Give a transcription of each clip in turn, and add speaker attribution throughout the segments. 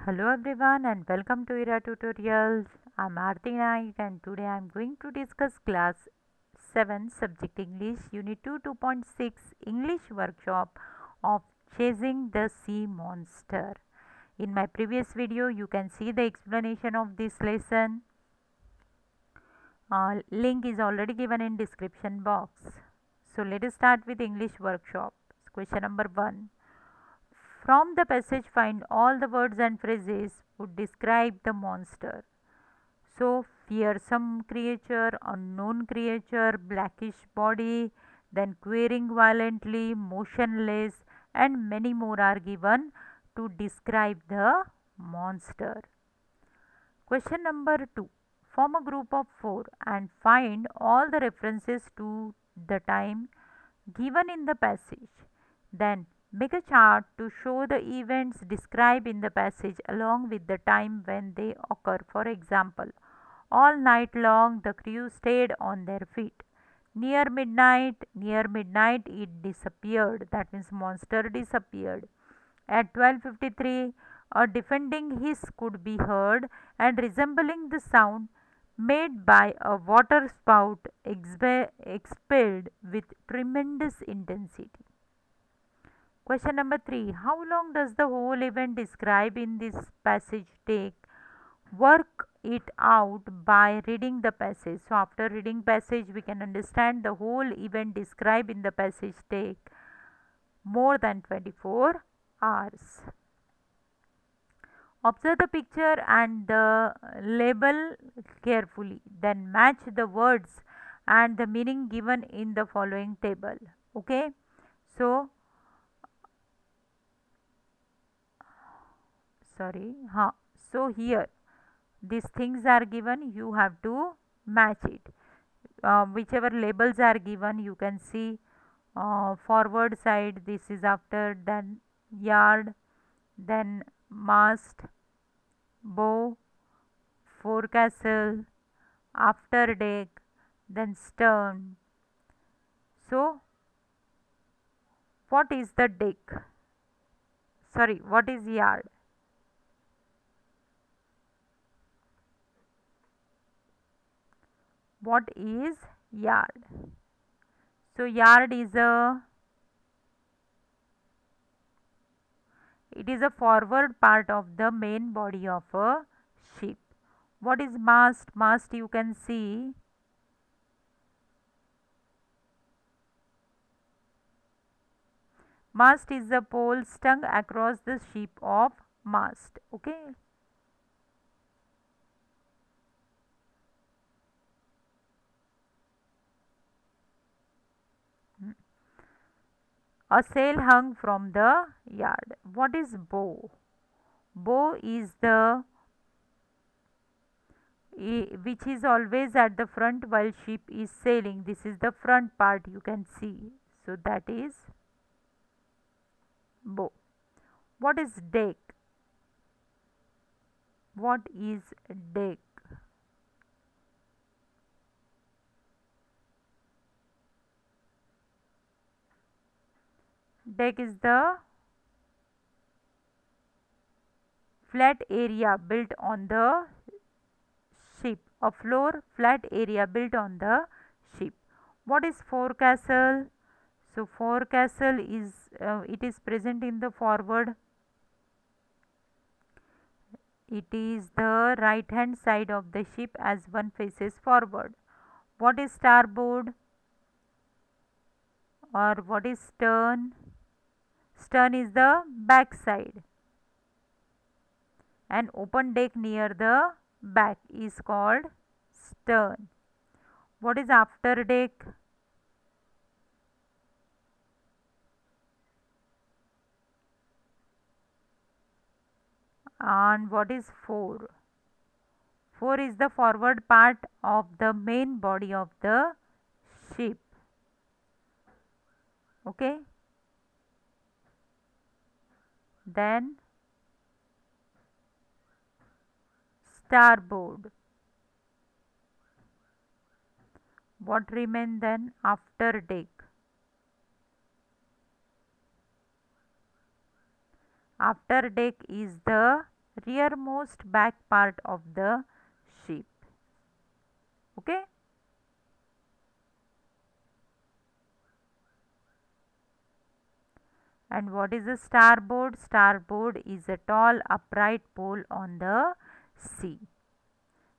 Speaker 1: Hello everyone and welcome to Ira Tutorials. I'm Aarti Naik and today I'm going to discuss class 7 subject English unit 2 2.6 English workshop of chasing the sea monster. In my previous video you can see the explanation of this lesson. Link is already given in description box. So let us start with English workshop. Question number 1. From the passage find all the words and phrases would describe the monster. So fearsome creature, unknown creature, blackish body, then querying violently, motionless and many more are given to describe the monster. Question number 2. Form a group of 4 and find all the references to the time given in the passage. Then make a chart to show the events described in the passage along with the time when they occur. For example, all night long the crew stayed on their feet. Near midnight it disappeared. That means monster disappeared. At 12:53 a defending hiss could be heard and resembling the sound made by a water spout expelled with tremendous intensity. Question number 3. How long does the whole event described in this passage take? Work it out by reading the passage. So after reading passage we can understand the whole event described in the passage take more than 24 hours. Observe the picture and the label carefully. Then match the words and the meaning given in the following table. Okay. So so here these things are given, you have to match it. Whichever labels are given you can see forward side this is after, then yard, then mast, bow, forecastle, after deck, then stern. So what is the deck? Sorry, what is yard? What is yard? So yard is a forward part of the main body of a ship. What is mast? Mast you can see mast is the pole strung across the ship of mast. Okay. A sail hung from the yard. What is bow? Bow is the which is always at the front while ship is sailing. This is the front part you can see. So that is bow. What is deck? What is deck? Deck is the flat area built on the ship. A floor flat area built on the ship. What is forecastle? So forecastle is it is present in the forward. It is the right hand side of the ship as one faces forward. What is starboard? Or what is stern? Stern is the back side. An open deck near the back is called stern. What is after deck? And what is fore? Fore is the forward part of the main body of the ship. Okay. Then starboard. What remain then after deck? After deck is the rearmost back part of the ship. Okay. And what is a starboard? Starboard is a tall upright pole on the sea.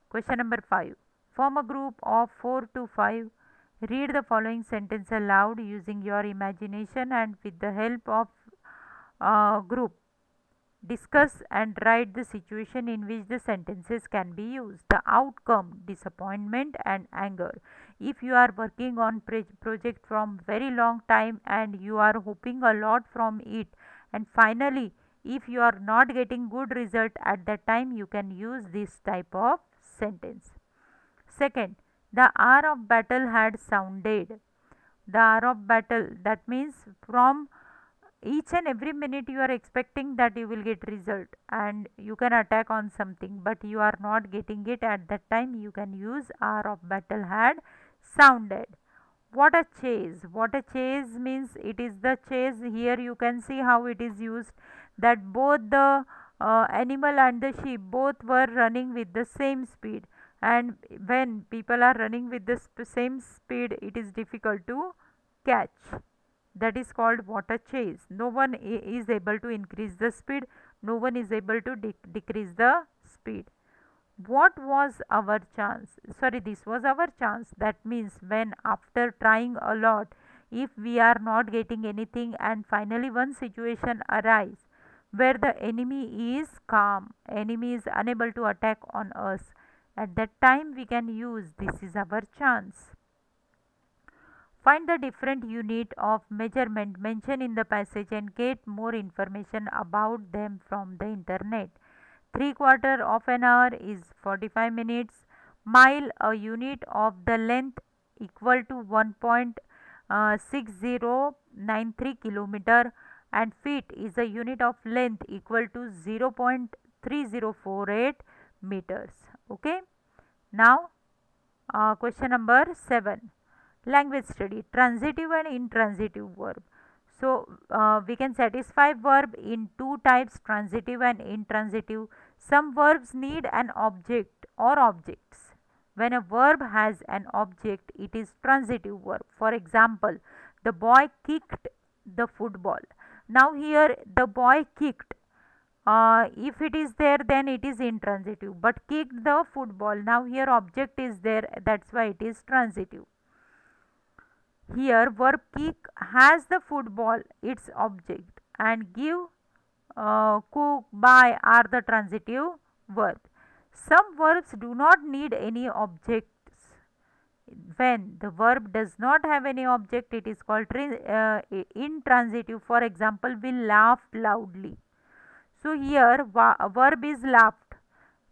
Speaker 1: Question number 5. Form a group of 4 to 5. Read the following sentence aloud using your imagination and with the help of group. Discuss and write the situation in which the sentences can be used. The outcome, disappointment and anger. If you are working on project from very long time and you are hoping a lot from it, and finally if you are not getting good result at that time, you can use this type of sentence. Second, the hour of battle had sounded. The hour of battle, that means from each and every minute you are expecting that you will get result and you can attack on something, but you are not getting it at that time, you can use hour of battle had sounded. What a chase! What a chase means it is the chase. Here you can see how it is used, that both the animal and the sheep both were running with the same speed, and when people are running with the same speed, it is difficult to catch. That is called water chase. No one is able to increase the speed, no one is able to decrease the speed. What was our chance? Sorry, this was our chance. That means when after trying a lot, if we are not getting anything and finally one situation arise where the enemy is calm, enemy is unable to attack on us, at that time we can use this is our chance. Find the different unit of measurement mentioned in the passage and get more information about them from the internet. 3/4 of an hour is 45 minutes. Mile, a unit of the length equal to 1.6093 kilometer, and feet is a unit of length equal to 0.3048 meters. Okay. Now question number 7. Language study, transitive and intransitive verb. So we can satisfy verb in two types, transitive and intransitive. Some verbs need an object or objects. When a verb has an object, it is transitive verb. For example, the boy kicked the football. Now here the boy kicked. If it is there, then it is intransitive. But kicked the football. Now here object is there. That's why it is transitive. Here verb kick has the football its object, and give, cook, buy are the transitive verb. Some verbs do not need any objects. When the verb does not have any object, it is called intransitive. For example, we laughed loudly. So here verb is laughed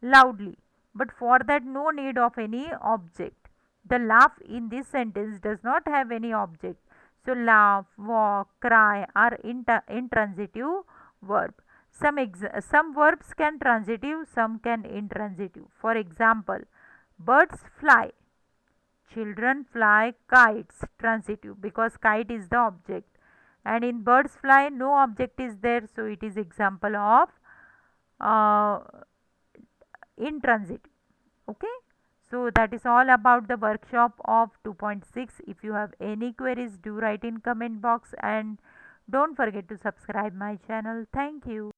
Speaker 1: loudly, but for that no need of any object. The laugh in this sentence does not have any object. So laugh, walk, cry are intransitive verb. Some verbs can transitive, some can intransitive. For example, birds fly, children fly kites, transitive because kite is the object. And in birds fly no object is there, so it is example of uh, intransitive. Okay. So that is all about the workshop of 2.6. If you have any queries, do write in comment box and don't forget to subscribe my channel. Thank you.